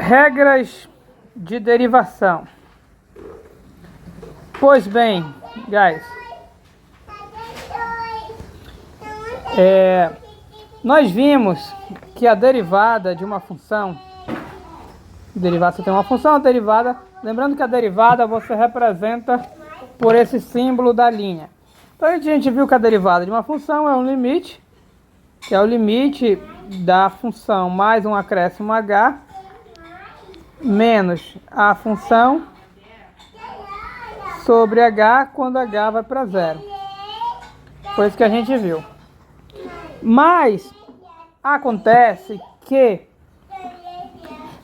Regras de derivação. Pois bem, guys, nós vimos que a derivada de uma função, você tem uma função, a derivada, lembrando que a derivada você representa por esse símbolo da linha. Então a gente viu que a derivada de uma função é um limite, que é o limite da função mais um acréscimo h, menos a função sobre h quando h vai para zero. Foi isso que a gente viu. Mas acontece que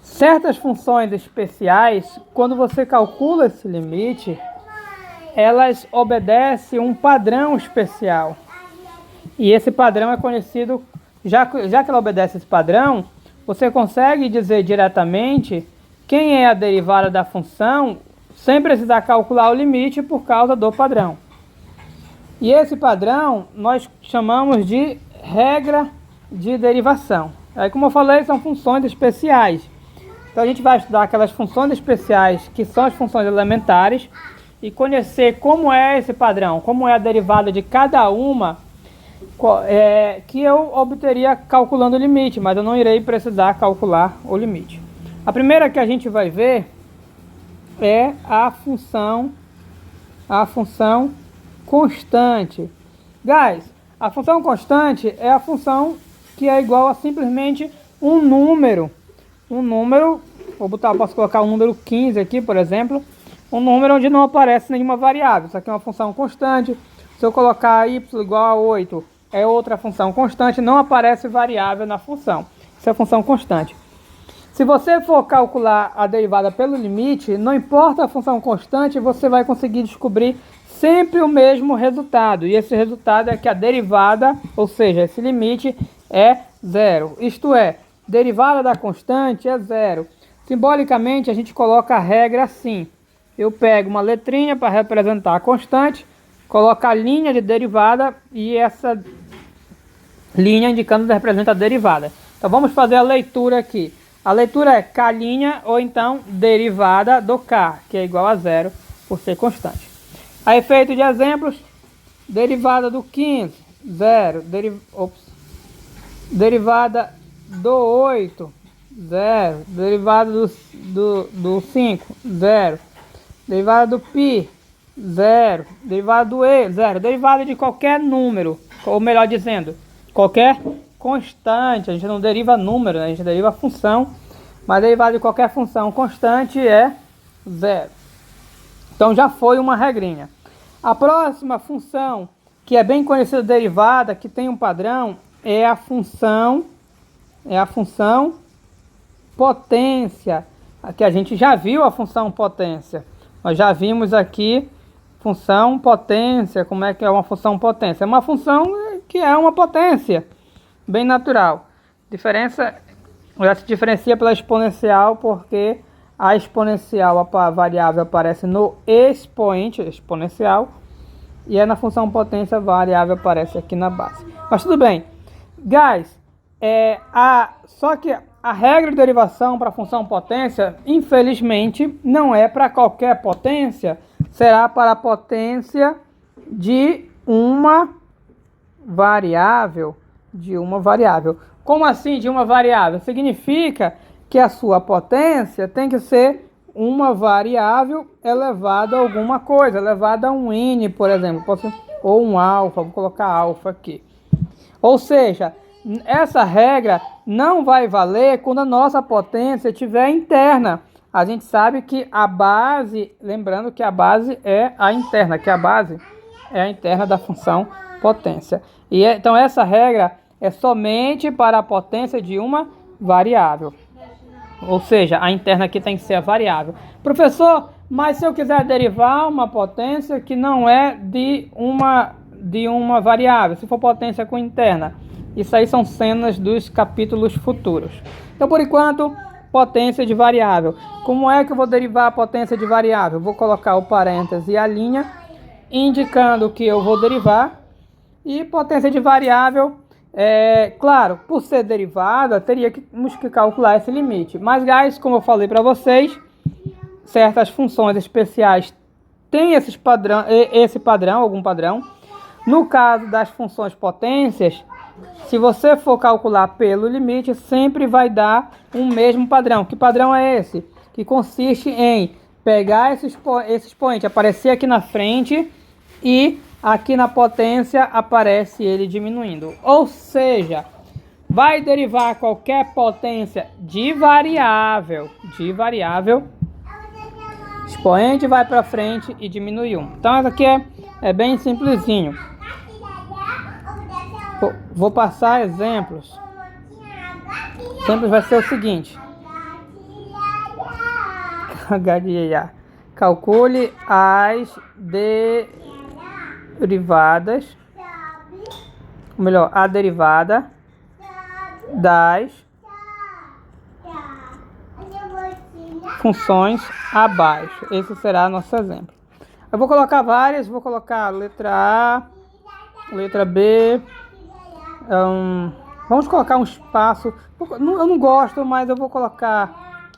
certas funções especiais, quando você calcula esse limite, elas obedecem um padrão especial. E esse padrão é conhecido, já que ela obedece esse padrão, você consegue dizer diretamente quem é a derivada da função sem precisar calcular o limite por causa do padrão. E esse padrão nós chamamos de regra de derivação. Aí, como eu falei, são funções especiais. Então a gente vai estudar aquelas funções especiais que são as funções elementares e conhecer como é esse padrão, como é a derivada de cada uma, que eu obteria calculando o limite, mas eu não irei precisar calcular o limite. A primeira que a gente vai ver é a função constante. Guys, a função constante é a função que é igual a simplesmente um número. Posso colocar o número 15 aqui, por exemplo. Um número onde não aparece nenhuma variável. Isso aqui é uma função constante. Se eu colocar y igual a 8, é outra função constante. Não aparece variável na função. Isso é função constante. Se você for calcular a derivada pelo limite, não importa a função constante, você vai conseguir descobrir sempre o mesmo resultado. E esse resultado é que a derivada, ou seja, esse limite é zero. Isto é, derivada da constante é zero. Simbolicamente, a gente coloca a regra assim. Eu pego uma letrinha para representar a constante, coloco a linha de derivada e essa linha indicando que representa a derivada. Então vamos fazer a leitura aqui. A leitura é k' ou então derivada do k, que é igual a zero por ser constante. A efeito de exemplos, derivada do 15, zero. Derivada do 8, zero. Derivada do 5, zero. Derivada do π, zero. Derivada do e, zero. Derivada de qualquer número, ou melhor dizendo, qualquer constante. A gente não deriva número, né? A gente deriva função, mas derivada de qualquer função constante é zero. Então já foi uma regrinha. A próxima função, que é bem conhecida derivada, que tem um padrão, é a função potência. Aqui a gente já viu a função potência. Nós já vimos aqui função potência. Como é que é uma função potência? É uma função que é uma potência, bem natural. Ela se diferencia pela exponencial, porque a exponencial, a variável, aparece no expoente exponencial, e na função potência a variável aparece aqui na base. Mas tudo bem. Guys, só que a regra de derivação para a função potência, infelizmente, não é para qualquer potência, será para a potência de uma variável. Como assim de uma variável? Significa que a sua potência tem que ser uma variável elevada a alguma coisa, elevada a um n, por exemplo, ou um alfa, vou colocar alfa aqui. Ou seja, essa regra não vai valer quando a nossa potência estiver interna. A gente sabe que a base, lembrando que a base é a interna, que a base é a interna da função potência. Então essa regra é somente para a potência de uma variável. Ou seja, a interna aqui tem que ser a variável. Professor, mas se eu quiser derivar uma potência que não é de uma variável, se for potência com interna, isso aí são cenas dos capítulos futuros. Então, por enquanto, potência de variável. Como é que eu vou derivar a potência de variável? Vou colocar o parêntese e a linha, indicando que eu vou derivar. E potência de variável Claro, por ser derivada, teríamos que calcular esse limite. Mas, guys, como eu falei para vocês, certas funções especiais têm esse padrão, algum padrão. No caso das funções potências, se você for calcular pelo limite, sempre vai dar um mesmo padrão. Que padrão é esse? Que consiste em pegar esse expoente, aparecer aqui na frente e aqui na potência aparece ele diminuindo. Ou seja, vai derivar qualquer potência de variável. Expoente vai para frente e diminui 1. Então, isso aqui é bem simplesinho. Vou passar exemplos. Exemplos vai ser o seguinte. Calcule as derivadas, ou melhor, a derivada das funções abaixo. Esse será nosso exemplo. Eu vou colocar várias, vou colocar letra A, letra B. Vamos colocar um espaço. Eu não gosto, mas eu vou colocar.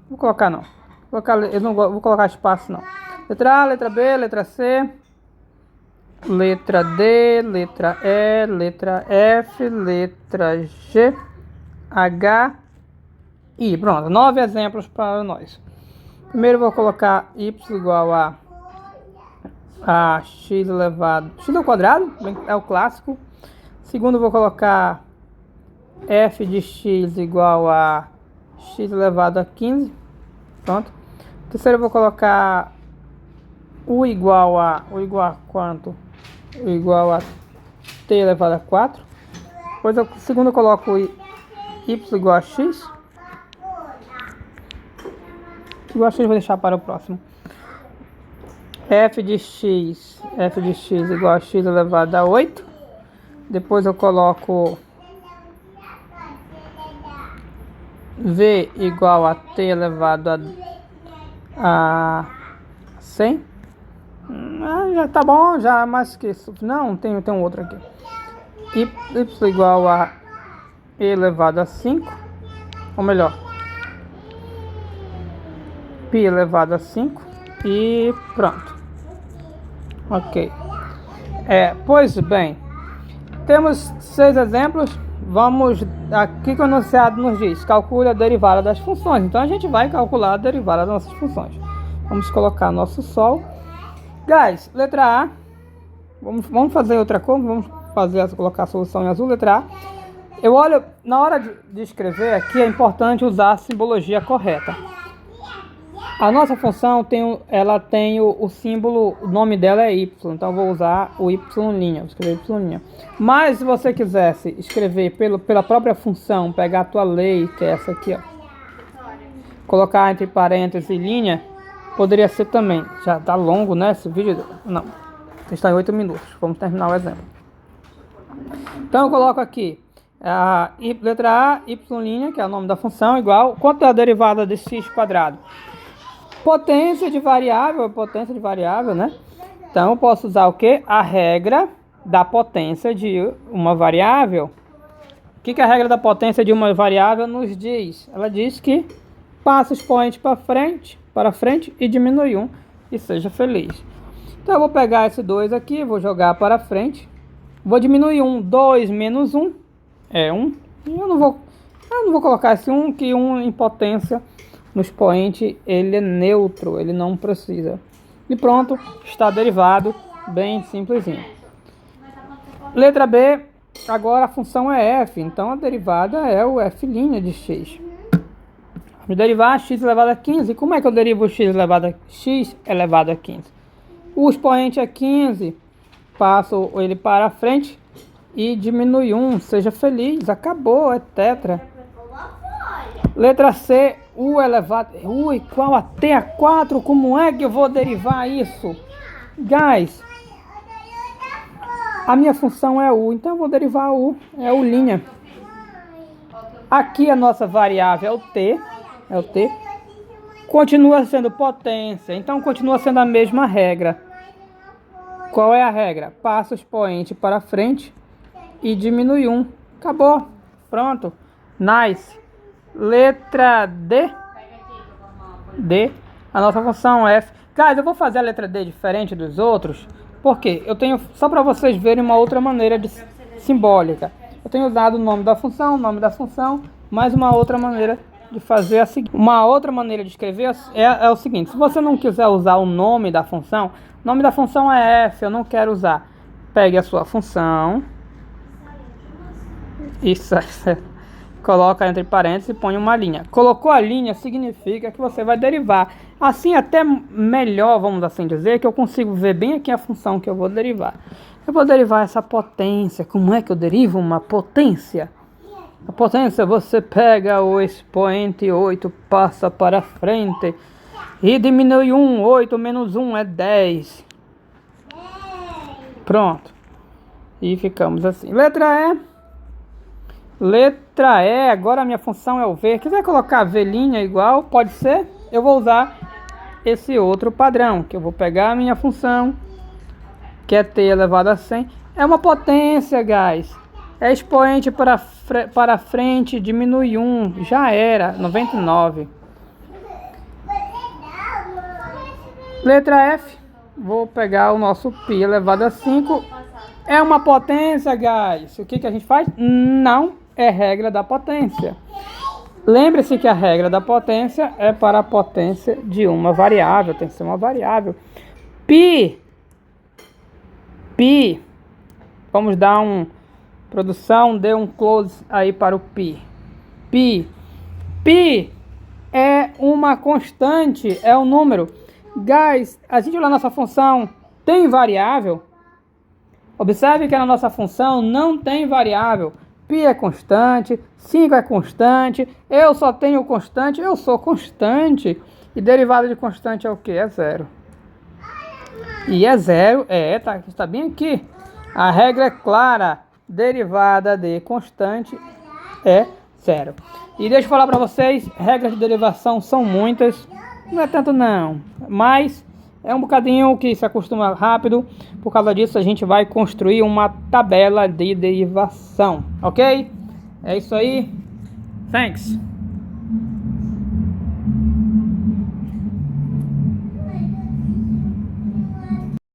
Vou colocar não. Eu não vou colocar espaço não. Letra A, letra B, letra C, letra D, letra E, letra F, letra G, H, I. Pronto, 9 exemplos para nós. Primeiro eu vou colocar y igual a x elevado x ao quadrado, é o clássico. Segundo eu vou colocar f de x igual a x elevado a 15. Pronto. Terceiro eu vou colocar u igual a quanto? U igual a t elevado a 4. Depois segundo eu coloco y igual a x. Igual a x eu vou deixar para o próximo. f de x igual a x elevado a 8. Depois eu coloco v igual a t elevado a 100. Já tá bom, já mais que isso. Não, tem um outro aqui. Y igual a e elevado a 5. Ou melhor, π elevado a 5. E pronto. Ok. Pois bem, temos 6 exemplos. Vamos, aqui que o enunciado nos diz, calcule a derivada das funções. Então a gente vai calcular a derivada das nossas funções. Vamos colocar nosso sol. Guys, letra A. Vamos fazer outra coisa. Vamos colocar a solução em azul. Letra A. Eu olho, na hora de escrever aqui é importante usar a simbologia correta. A nossa função tem o símbolo, o nome dela é y, então eu vou usar o y', vou escrever y'. Mas se você quisesse escrever pela própria função, pegar a tua lei, que é essa aqui, ó, colocar entre parênteses e linha, poderia ser também. Já tá longo, né, esse vídeo? Não, está em 8 minutos, vamos terminar o exemplo. Então eu coloco aqui a letra A, y', que é o nome da função, igual, quanto é a derivada de x quadrado? Potência de variável, né? Então, eu posso usar o quê? A regra da potência de uma variável. O que a regra da potência de uma variável nos diz? Ela diz que passa o expoente para frente e diminui 1 e seja feliz. Então, eu vou pegar esse 2 aqui, vou jogar para frente. Vou diminuir 1, 2 menos 1 é 1. E eu não vou colocar esse 1, que 1 em potência no expoente ele é neutro, ele não precisa. E pronto, está derivado, bem simplesinho. Letra B, agora a função é f, então a derivada é o f' de x. Vamos derivar x elevado a 15. Como é que eu derivo x elevado a 15? O expoente é 15, passo ele para frente e diminui 1, seja feliz, acabou, é tetra. Letra C, u igual a t a 4. Como é que eu vou derivar isso? Guys, a minha função é u, então eu vou derivar u, é u'. Aqui a nossa variável é o t. Continua sendo potência, então continua sendo a mesma regra. Qual é a regra? Passa o expoente para frente e diminui 1. Acabou. Pronto. Nice. Letra D. D. A nossa função F. Guys, eu vou fazer a letra D diferente dos outros. Por quê? Eu tenho, só para vocês verem uma outra maneira de simbólica. Eu tenho usado o nome da função, mais uma outra maneira de fazer a seguinte. Uma outra maneira de escrever é o seguinte. Se você não quiser usar o nome da função, o nome da função é F, eu não quero usar. Pegue a sua função. Isso, coloca entre parênteses e põe uma linha. Colocou a linha, significa que você vai derivar. Assim até melhor, vamos assim dizer, que eu consigo ver bem aqui a função que eu vou derivar. Eu vou derivar essa potência. Como é que eu derivo uma potência? A potência, você pega o expoente 8, passa para frente e diminui 1, 8 menos 1 é 10. Pronto. E ficamos assim. Letra E. Letra E, agora a minha função é o V. Quiser colocar V' igual, pode ser. Eu vou usar esse outro padrão, que eu vou pegar a minha função, que é t elevado a 100. É uma potência, guys. É expoente para frente, diminui 1. Já era, 99. Letra F. Vou pegar o nosso π elevado a 5. É uma potência, guys. O que a gente faz? Não é regra da potência. Lembre-se que a regra da potência é para a potência de uma variável. Tem que ser uma variável. Π. Vamos dar produção, dê um close aí para o π. Π é uma constante, é um número. Guys, a gente olha a nossa função, tem variável? Observe que na nossa função não tem variável. Π é constante, 5 é constante, eu só tenho constante, eu sou constante. E derivada de constante é o que? É zero. E é zero, está bem aqui. A regra é clara, derivada de constante é zero. E deixa eu falar para vocês, regras de derivação são muitas, não é tanto não, mas é um bocadinho que se acostuma rápido. Por causa disso a gente vai construir uma tabela de derivação, ok? É isso aí. Thanks.